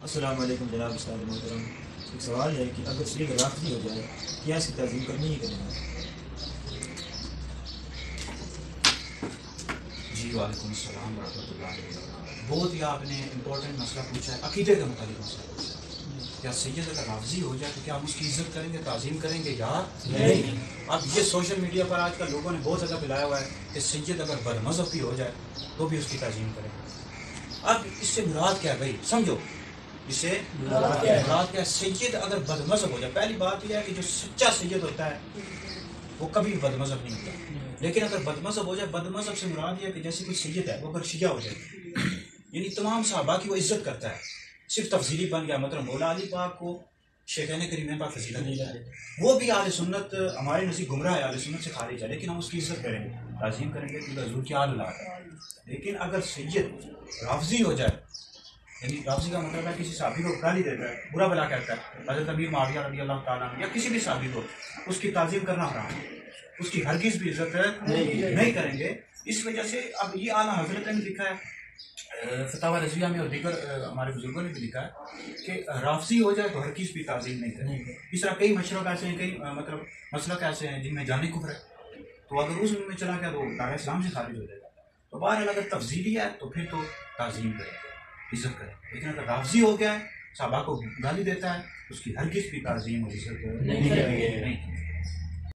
अस्सलाम वालेकुम जनाब उस्ताद मोहतरम। एक सवाल है कि अगर शरीक राफ़ज़ी हो जाए क्या इसकी तज़ीम करनी ही करनी है? जी वालेकुम अस्सलाम रहमतुल्लाहि व बरकातहू। बहुत ही आपने इम्पोर्टेंट मसला पूछा है, अकीदे के मुताबिक मसला पूछा है। क्या सैयद अगर राफ़ज़ी हो जाए तो क्या हम उसकी इज्जत करेंगे, ताज़ीम करेंगे या नहीं? अब ये सोशल मीडिया पर आजकल लोगों ने बहुत ज़्यादा फैलाया हुआ है कि सैयद अगर बदमज़हब भी हो जाए तो भी उसकी ताज़ीम करेंगे। अब इससे मुराद क्या है भाई, समझो। इससे मुराद क्या है? सैयद अगर बदमज़हब हो जाए, पहली बात यह है कि जो सच्चा सैयद होता है वो कभी बदमज़हब नहीं होता। लेकिन अगर बदमज़हब हो जाए, बदमज़हब से मुराद यह है कि जैसे कोई सैयद है वो अगर शिया हो जाए, यानी तमाम सहाबा की वो इज्जत करता है, सिर्फ तफजीली बन गया, मतलब मौला अली पाक को शेखैन करीमैन पाक फजीलत नहीं जाए, वो भी आले सुन्नत हमारे नज़दीक गुमराह है, आले सुन्नत से खारिज है, लेकिन हम उसकी इज्जत करेंगे, ताज़ीम करेंगे कि हज़ूर क्या अल्लाह है। लेकिन अगर सैयद राफ़ज़ी हो जाए, यानी राफ़ज़ी का मतलब है किसी साहबी को गाली देता है, बुरा भला कहता है, हज़रत अमीर मुआविया रज़ी अल्लाह ताला अन्हु या किसी भी साहबी को, उसकी ताज़ीम करना हराम है, उसकी हरगिज़ भी इज्जत नहीं करेंगे। इस वजह से अब ये आला हज़रत ने लिखा है फतावा रज़विया में और दीगर हमारे बुजुर्गों ने भी लिखा है कि राफ़ज़ी हो जाए तो हरगिज़ भी ताज़ीम नहीं करेंगे। इस तरह कई मशरक ऐसे हैं, कई मतलब मसलक ऐसे हैं जिनमें जानी कुफ्र है, तो अगर उस में चला गया तो दायरा इस्लाम से खारिज हो जाएगा। तो बहरहाल अगर तफजीली है तो फिर तो ताज़ीम करें, इज्जत करें। लेकिन अगर राफ़ज़ी हो गया है, सहाबा को गाली देता है, उसकी हरगिज़ भी ताज़ीम और इज्जत नहीं करेंगे।